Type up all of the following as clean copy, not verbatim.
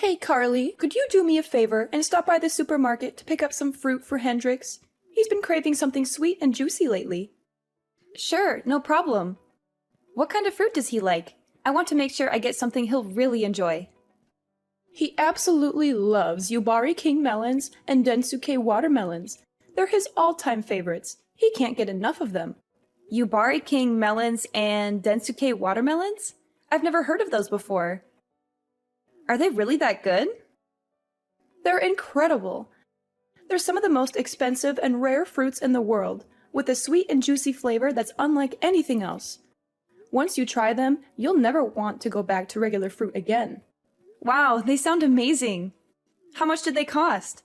Hey, Carly, could you do me a favor and stop by the supermarket to pick up some fruit for Hendrix? He's been craving something sweet and juicy lately. Sure, no problem. What kind of fruit does he like? I want to make sure I get something he'll really enjoy. He absolutely loves Yubari King melons and Densuke watermelons. They're his all-time favorites. He can't get enough of them. Yubari King melons and Densuke watermelons? I've never heard of those before. Are they really that good? They're incredible. They're some of the most expensive and rare fruits in the world, with a sweet and juicy flavor that's unlike anything else. Once you try them, you'll never want to go back to regular fruit again. Wow, they sound amazing. How much did they cost?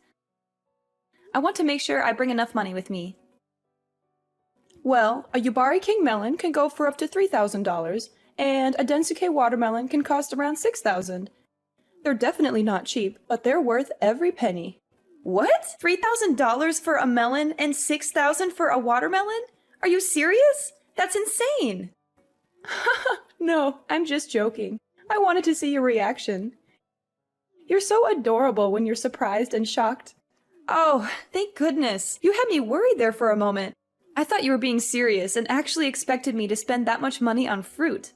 I want to make sure I bring enough money with me. Well, a Yubari King melon can go for up to $3,000, and a Densuke watermelon can cost around $6,000. They're definitely not cheap, but they're worth every penny. What? $3,000 for a melon and $6,000 for a watermelon? Are you serious? That's insane! No, I'm just joking. I wanted to see your reaction. You're so adorable when you're surprised and shocked. Oh, thank goodness. You had me worried there for a moment. I thought you were being serious and actually expected me to spend that much money on fruit.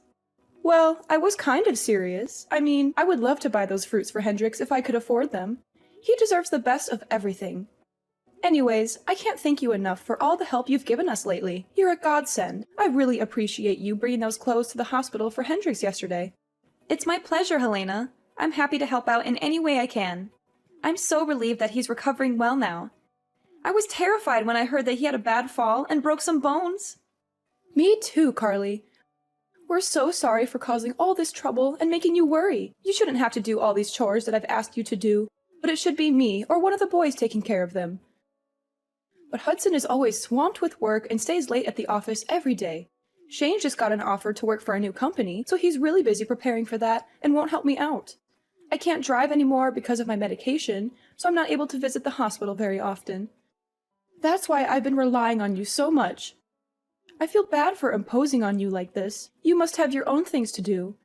Well, I was kind of serious. I mean, I would love to buy those fruits for Hendrix if I could afford them. He deserves the best of everything. Anyways, I can't thank you enough for all the help you've given us lately. You're a godsend. I really appreciate you bringing those clothes to the hospital for Hendrix yesterday. It's my pleasure, Helena. I'm happy to help out in any way I can. I'm so relieved that he's recovering well now. I was terrified when I heard that he had a bad fall and broke some bones. Me too, Carly. We're so sorry for causing all this trouble and making you worry. You shouldn't have to do all these chores that I've asked you to do, but it should be me or one of the boys taking care of them. But Hudson is always swamped with work and stays late at the office every day. Shane just got an offer to work for a new company, so he's really busy preparing for that and won't help me out. I can't drive anymore because of my medication, so I'm not able to visit the hospital very often. That's why I've been relying on you so much. I feel bad for imposing on you like this. You must have your own things to do.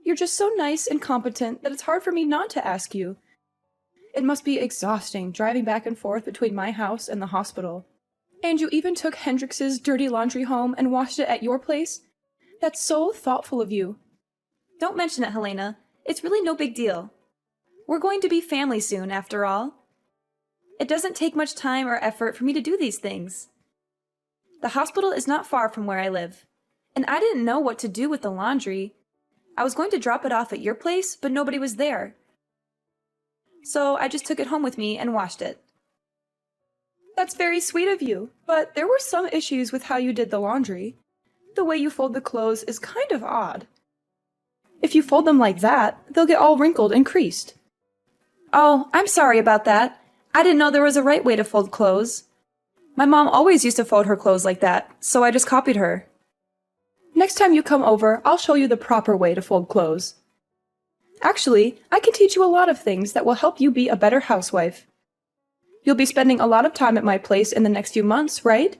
You're just so nice and competent that it's hard for me not to ask you. It must be exhausting driving back and forth between my house and the hospital. And you even took Hendrix's dirty laundry home and washed it at your place? That's so thoughtful of you. Don't mention it, Helena. It's really no big deal. We're going to be family soon, after all. It doesn't take much time or effort for me to do these things. The hospital is not far from where I live, and I didn't know what to do with the laundry. I was going to drop it off at your place, but nobody was there. So I just took it home with me and washed it. That's very sweet of you, but there were some issues with how you did the laundry. The way you fold the clothes is kind of odd. If you fold them like that, they'll get all wrinkled and creased. Oh, I'm sorry about that. I didn't know there was a right way to fold clothes. My mom always used to fold her clothes like that, so I just copied her. Next time you come over, I'll show you the proper way to fold clothes. Actually, I can teach you a lot of things that will help you be a better housewife. You'll be spending a lot of time at my place in the next few months, right?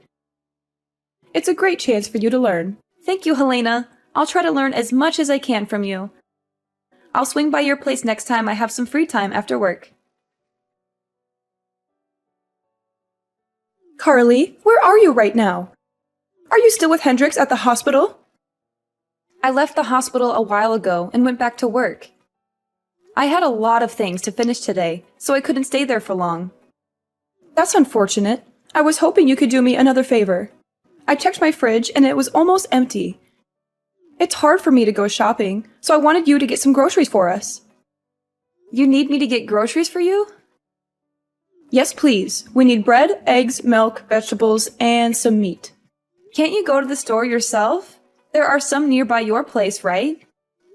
It's a great chance for you to learn. Thank you, Helena. I'll try to learn as much as I can from you. I'll swing by your place next time I have some free time after work. Carly, where are you right now? Are you still with Hendrix at the hospital? I left the hospital a while ago and went back to work. I had a lot of things to finish today, so I couldn't stay there for long. That's unfortunate. I was hoping you could do me another favor. I checked my fridge and it was almost empty. It's hard for me to go shopping, so I wanted you to get some groceries for us. You need me to get groceries for you? Yes, please. We need bread, eggs, milk, vegetables, and some meat. Can't you go to the store yourself? There are some nearby your place, right?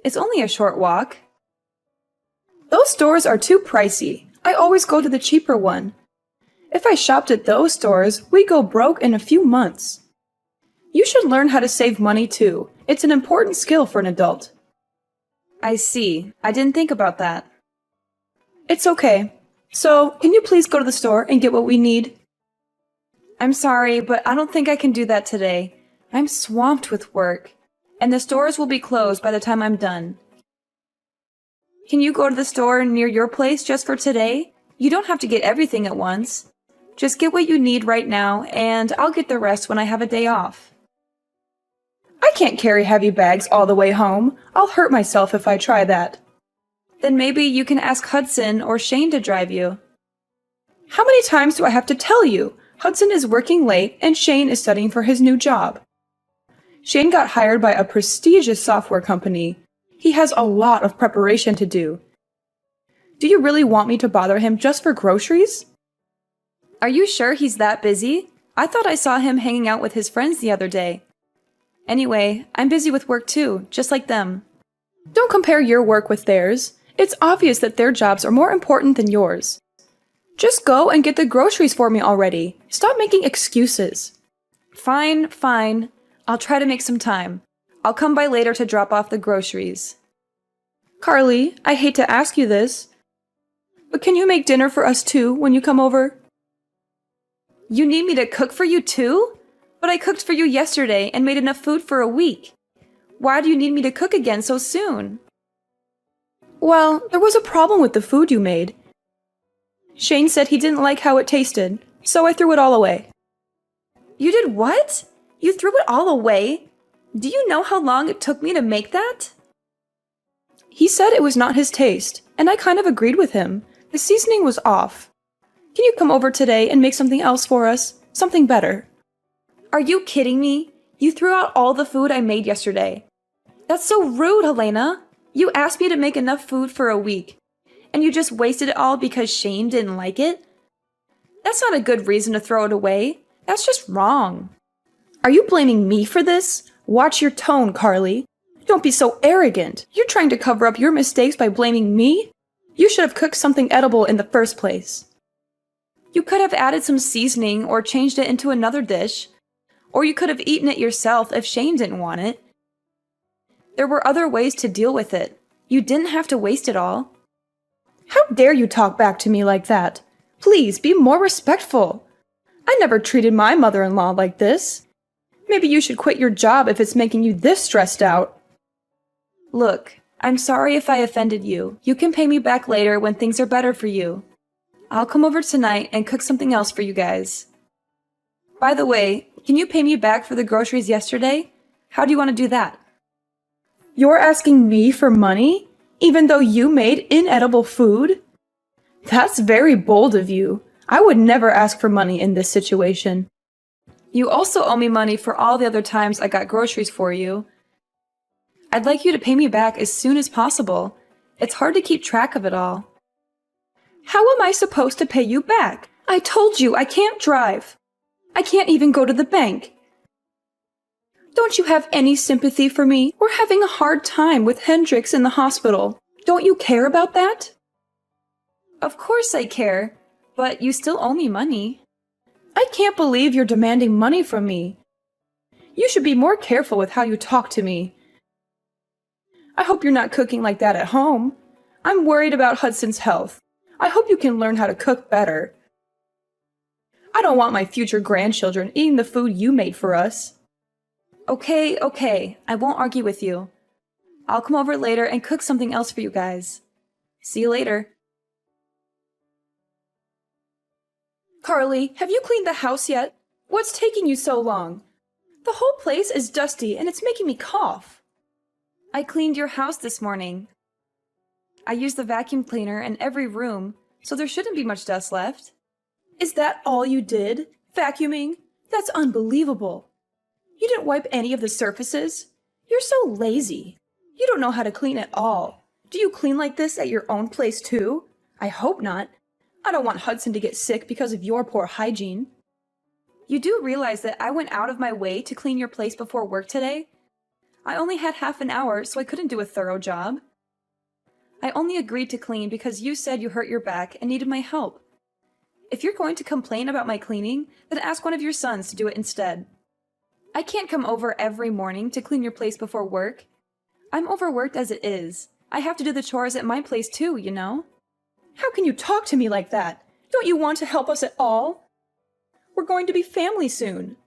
It's only a short walk. Those stores are too pricey. I always go to the cheaper one. If I shopped at those stores, we'd go broke in a few months. You should learn how to save money too. It's an important skill for an adult. I see. I didn't think about that. It's okay. So, can you please go to the store and get what we need? I'm sorry, but I don't think I can do that today. I'm swamped with work, and the stores will be closed by the time I'm done. Can you go to the store near your place just for today? You don't have to get everything at once. Just get what you need right now, and I'll get the rest when I have a day off. I can't carry heavy bags all the way home. I'll hurt myself if I try that. Then maybe you can ask Hudson or Shane to drive you. How many times do I have to tell you? Hudson is working late and Shane is studying for his new job. Shane got hired by a prestigious software company. He has a lot of preparation to do. Do you really want me to bother him just for groceries? Are you sure he's that busy? I thought I saw him hanging out with his friends the other day. Anyway, I'm busy with work too, just like them. Don't compare your work with theirs. It's obvious that their jobs are more important than yours. Just go and get the groceries for me already. Stop making excuses. Fine, fine. I'll try to make some time. I'll come by later to drop off the groceries. Carly, I hate to ask you this, but can you make dinner for us too when you come over? You need me to cook for you too? But I cooked for you yesterday and made enough food for a week. Why do you need me to cook again so soon? Well, there was a problem with the food you made. Shane said he didn't like how it tasted, so I threw it all away. You did what? You threw it all away? Do you know how long it took me to make that? He said it was not his taste, and I kind of agreed with him. The seasoning was off. Can you come over today and make something else for us? Something better. Are you kidding me? You threw out all the food I made yesterday. That's so rude, Helena. You asked me to make enough food for a week, and you just wasted it all because Shane didn't like it? That's not a good reason to throw it away. That's just wrong. Are you blaming me for this? Watch your tone, Carly. Don't be so arrogant. You're trying to cover up your mistakes by blaming me? You should have cooked something edible in the first place. You could have added some seasoning or changed it into another dish. Or you could have eaten it yourself if Shane didn't want it. There were other ways to deal with it. You didn't have to waste it all. How dare you talk back to me like that? Please, be more respectful. I never treated my mother-in-law like this. Maybe you should quit your job if it's making you this stressed out. Look, I'm sorry if I offended you. You can pay me back later when things are better for you. I'll come over tonight and cook something else for you guys. By the way, can you pay me back for the groceries yesterday? How do you want to do that? You're asking me for money, even though you made inedible food? That's very bold of you. I would never ask for money in this situation. You also owe me money for all the other times I got groceries for you. I'd like you to pay me back as soon as possible. It's hard to keep track of it all. How am I supposed to pay you back? I told you I can't drive. I can't even go to the bank. Don't you have any sympathy for me? We're having a hard time with Hendrix in the hospital. Don't you care about that? Of course I care, but you still owe me money. I can't believe you're demanding money from me. You should be more careful with how you talk to me. I hope you're not cooking like that at home. I'm worried about Hudson's health. I hope you can learn how to cook better. I don't want my future grandchildren eating the food you made for us. Okay, I won't argue with you. I'll come over later and cook something else for you guys. See you later. Carly, have you cleaned the house yet? What's taking you so long? The whole place is dusty and it's making me cough. I cleaned your house this morning. I used the vacuum cleaner in every room, so there shouldn't be much dust left. Is that all you did? Vacuuming? That's unbelievable. You didn't wipe any of the surfaces? You're so lazy. You don't know how to clean at all. Do you clean like this at your own place too? I hope not. I don't want Hudson to get sick because of your poor hygiene. You do realize that I went out of my way to clean your place before work today? I only had half an hour, so I couldn't do a thorough job. I only agreed to clean because you said you hurt your back and needed my help. If you're going to complain about my cleaning, then ask one of your sons to do it instead. I can't come over every morning to clean your place before work. I'm overworked as it is. I have to do the chores at my place too, you know? How can you talk to me like that? Don't you want to help us at all? We're going to be family soon.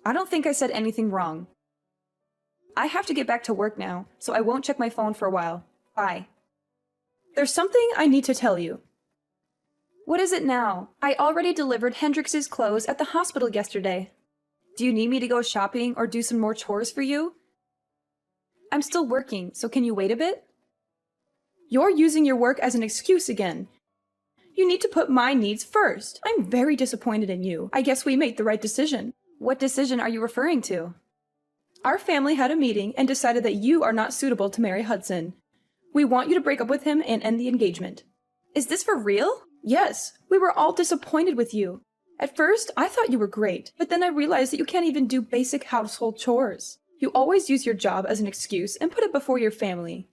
I don't think I said anything wrong. I have to get back to work now, so I won't check my phone for a while. Bye. There's something I need to tell you. What is it now? I already delivered Hendrix's clothes at the hospital yesterday. Do you need me to go shopping or do some more chores for you? I'm still working, so can you wait a bit? You're using your work as an excuse again. You need to put my needs first. I'm very disappointed in you. I guess we made the right decision. What decision are you referring to? Our family had a meeting and decided that you are not suitable to marry Hudson. We want you to break up with him and end the engagement. Is this for real? Yes, we were all disappointed with you. At first, I thought you were great, but then I realized that you can't even do basic household chores. You always use your job as an excuse and put it before your family.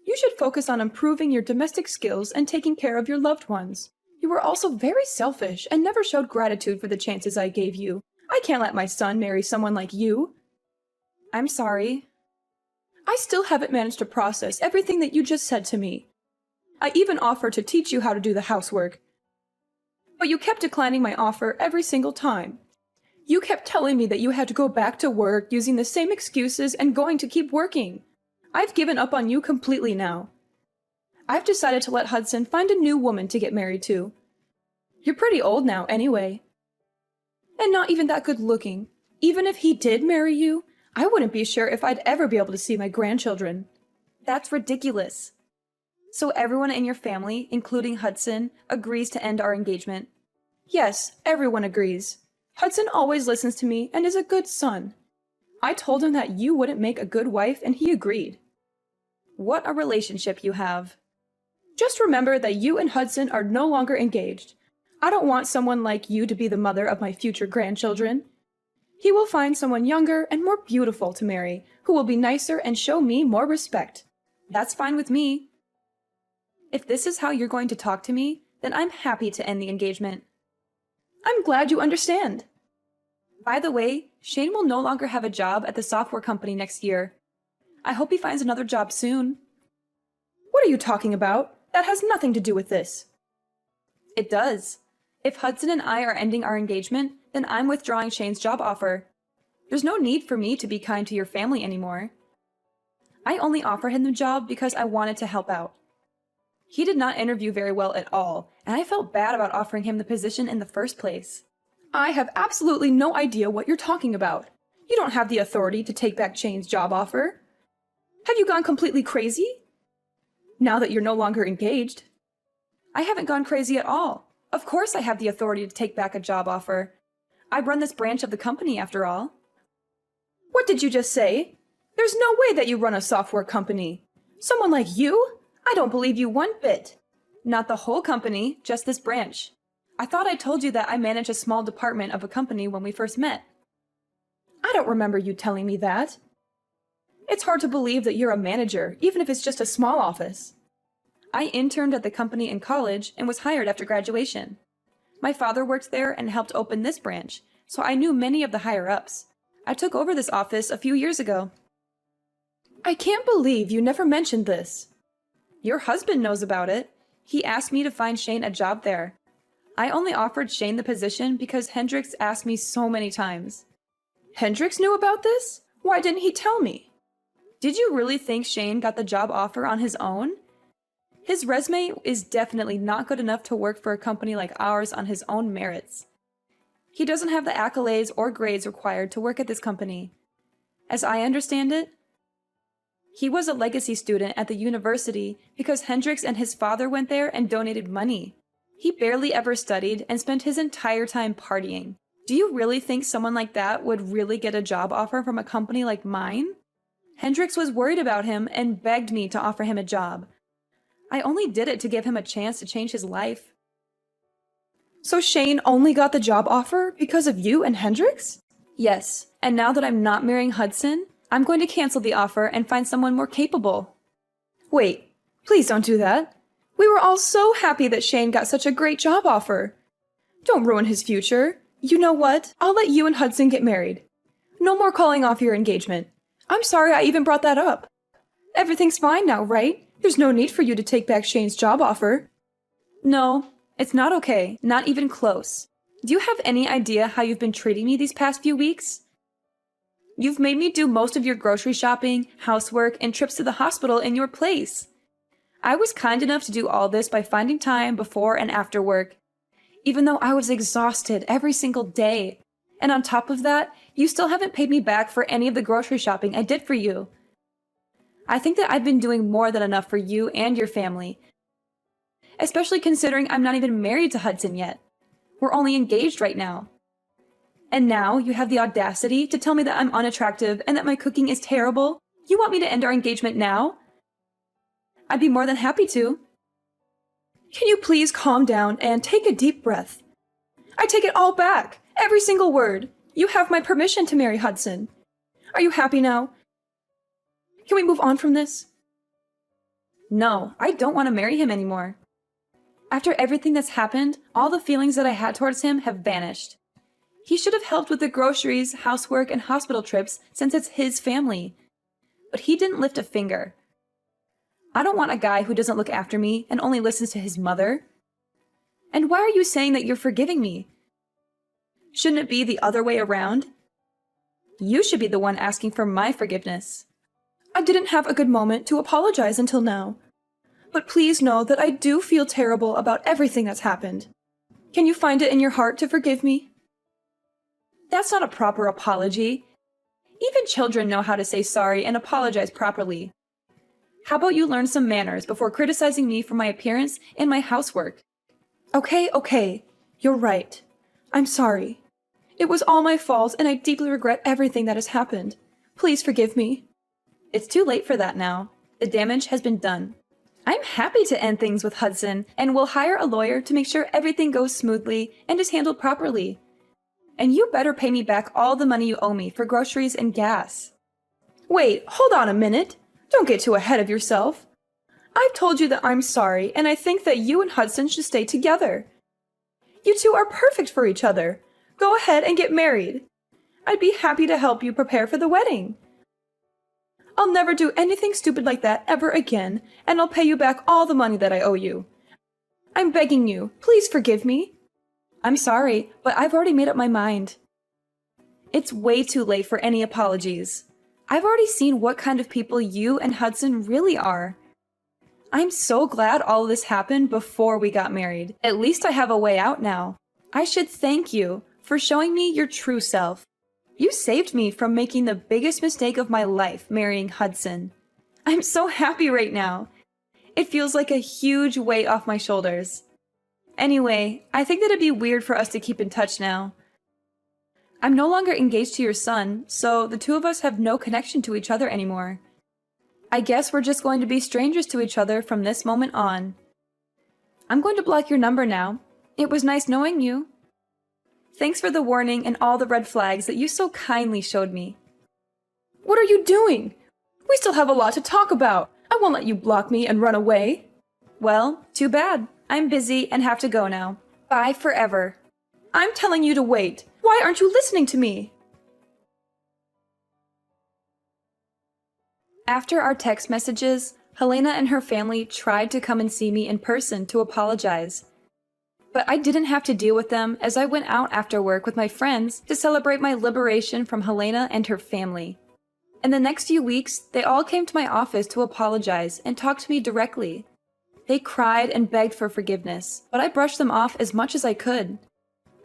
You should focus on improving your domestic skills and taking care of your loved ones. You were also very selfish and never showed gratitude for the chances I gave you. I can't let my son marry someone like you. I'm sorry. I still haven't managed to process everything that you just said to me. I even offered to teach you how to do the housework. But you kept declining my offer every single time. You kept telling me that you had to go back to work using the same excuses and going to keep working. I've given up on you completely now. I've decided to let Hudson find a new woman to get married to. You're pretty old now anyway. And not even that good looking. Even if he did marry you, I wouldn't be sure if I'd ever be able to see my grandchildren. That's ridiculous. So everyone in your family, including Hudson, agrees to end our engagement? Yes, everyone agrees. Hudson always listens to me and is a good son. I told him that you wouldn't make a good wife and he agreed. What a relationship you have. Just remember that you and Hudson are no longer engaged. I don't want someone like you to be the mother of my future grandchildren. He will find someone younger and more beautiful to marry, who will be nicer and show me more respect. That's fine with me. If this is how you're going to talk to me, then I'm happy to end the engagement. I'm glad you understand. By the way, Shane will no longer have a job at the software company next year. I hope he finds another job soon. What are you talking about? That has nothing to do with this. It does. If Hudson and I are ending our engagement, then I'm withdrawing Shane's job offer. There's no need for me to be kind to your family anymore. I only offered him the job because I wanted to help out. He did not interview very well at all, and I felt bad about offering him the position in the first place. I have absolutely no idea what you're talking about. You don't have the authority to take back Shane's job offer. Have you gone completely crazy? Now that you're no longer engaged. I haven't gone crazy at all. Of course I have the authority to take back a job offer. I run this branch of the company after all. What did you just say? There's no way that you run a software company. Someone like you? I don't believe you one bit. Not the whole company, just this branch. I thought I told you that I manage a small department of a company when we first met. I don't remember you telling me that. It's hard to believe that you're a manager, even if it's just a small office. I interned at the company in college and was hired after graduation. My father worked there and helped open this branch, so I knew many of the higher-ups. I took over this office a few years ago. I can't believe you never mentioned this. Your husband knows about it. He asked me to find Shane a job there. I only offered Shane the position because Hendrix asked me so many times. Hendrix knew about this? Why didn't he tell me? Did you really think Shane got the job offer on his own? His resume is definitely not good enough to work for a company like ours on his own merits. He doesn't have the accolades or grades required to work at this company. As I understand it, he was a legacy student at the university because Hendrix and his father went there and donated money. He barely ever studied and spent his entire time partying. Do you really think someone like that would really get a job offer from a company like mine? Hendrix was worried about him and begged me to offer him a job. I only did it to give him a chance to change his life. So Shane only got the job offer because of you and Hendrix? Yes, and now that I'm not marrying Hudson, I'm going to cancel the offer and find someone more capable. Wait, please don't do that. We were all so happy that Shane got such a great job offer. Don't ruin his future. You know what? I'll let you and Hudson get married. No more calling off your engagement. I'm sorry I even brought that up. Everything's fine now, right? There's no need for you to take back Shane's job offer. No, it's not okay. Not even close. Do you have any idea how you've been treating me these past few weeks? You've made me do most of your grocery shopping, housework, and trips to the hospital in your place. I was kind enough to do all this by finding time before and after work, even though I was exhausted every single day. And on top of that, you still haven't paid me back for any of the grocery shopping I did for you. I think that I've been doing more than enough for you and your family, especially considering I'm not even married to Hudson yet. We're only engaged right now. And now you have the audacity to tell me that I'm unattractive and that my cooking is terrible? You want me to end our engagement now? I'd be more than happy to. Can you please calm down and take a deep breath? I take it all back, every single word. You have my permission to marry Hudson. Are you happy now? Can we move on from this? No, I don't want to marry him anymore. After everything that's happened, all the feelings that I had towards him have vanished. He should have helped with the groceries, housework, and hospital trips since it's his family. But he didn't lift a finger. I don't want a guy who doesn't look after me and only listens to his mother. And why are you saying that you're forgiving me? Shouldn't it be the other way around? You should be the one asking for my forgiveness. I didn't have a good moment to apologize until now. But please know that I do feel terrible about everything that's happened. Can you find it in your heart to forgive me? That's not a proper apology. Even children know how to say sorry and apologize properly. How about you learn some manners before criticizing me for my appearance and my housework? Okay. You're right. I'm sorry. It was all my fault and I deeply regret everything that has happened. Please forgive me. It's too late for that now. The damage has been done. I'm happy to end things with Hudson and will hire a lawyer to make sure everything goes smoothly and is handled properly. And you better pay me back all the money you owe me for groceries and gas. Wait, hold on a minute. Don't get too ahead of yourself. I've told you that I'm sorry, and I think that you and Hudson should stay together. You two are perfect for each other. Go ahead and get married. I'd be happy to help you prepare for the wedding. I'll never do anything stupid like that ever again, and I'll pay you back all the money that I owe you. I'm begging you, please forgive me. I'm sorry, but I've already made up my mind. It's way too late for any apologies. I've already seen what kind of people you and Hudson really are. I'm so glad all of this happened before we got married. At least I have a way out now. I should thank you for showing me your true self. You saved me from making the biggest mistake of my life, marrying Hudson. I'm so happy right now. It feels like a huge weight off my shoulders. Anyway, I think that it'd be weird for us to keep in touch now. I'm no longer engaged to your son, so the two of us have no connection to each other anymore. I guess we're just going to be strangers to each other from this moment on. I'm going to block your number now. It was nice knowing you. Thanks for the warning and all the red flags that you so kindly showed me. What are you doing? We still have a lot to talk about. I won't let you block me and run away. Well, too bad. I'm busy and have to go now. Bye forever. I'm telling you to wait. Why aren't you listening to me? After our text messages, Helena and her family tried to come and see me in person to apologize. But I didn't have to deal with them as I went out after work with my friends to celebrate my liberation from Helena and her family. In the next few weeks, they all came to my office to apologize and talk to me directly. They cried and begged for forgiveness, but I brushed them off as much as I could.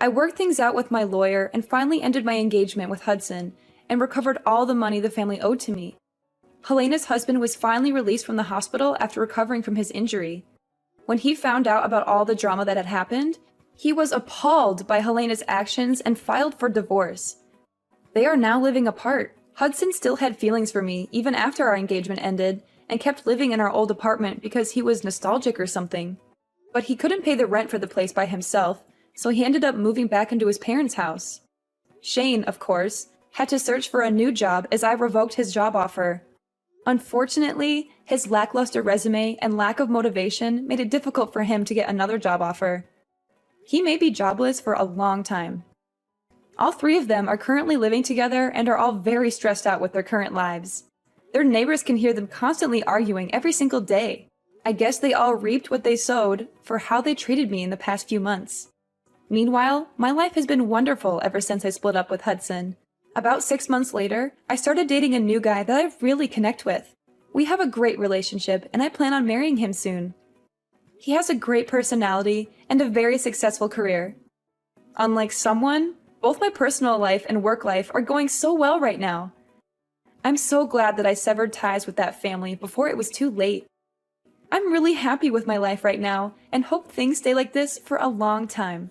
I worked things out with my lawyer and finally ended my engagement with Hudson and recovered all the money the family owed to me. Helena's husband was finally released from the hospital after recovering from his injury. When he found out about all the drama that had happened, he was appalled by Helena's actions and filed for divorce. They are now living apart. Hudson still had feelings for me even after our engagement ended and kept living in our old apartment because he was nostalgic or something. But he couldn't pay the rent for the place by himself, so he ended up moving back into his parents' house. Shane, of course, had to search for a new job as I revoked his job offer. Unfortunately, his lackluster resume and lack of motivation made it difficult for him to get another job offer. He may be jobless for a long time. All three of them are currently living together and are all very stressed out with their current lives. Their neighbors can hear them constantly arguing every single day. I guess they all reaped what they sowed for how they treated me in the past few months. Meanwhile, my life has been wonderful ever since I split up with Hudson. About 6 months later, I started dating a new guy that I really connect with. We have a great relationship, and I plan on marrying him soon. He has a great personality and a very successful career. Unlike someone, both my personal life and work life are going so well right now. I'm so glad that I severed ties with that family before it was too late. I'm really happy with my life right now and hope things stay like this for a long time.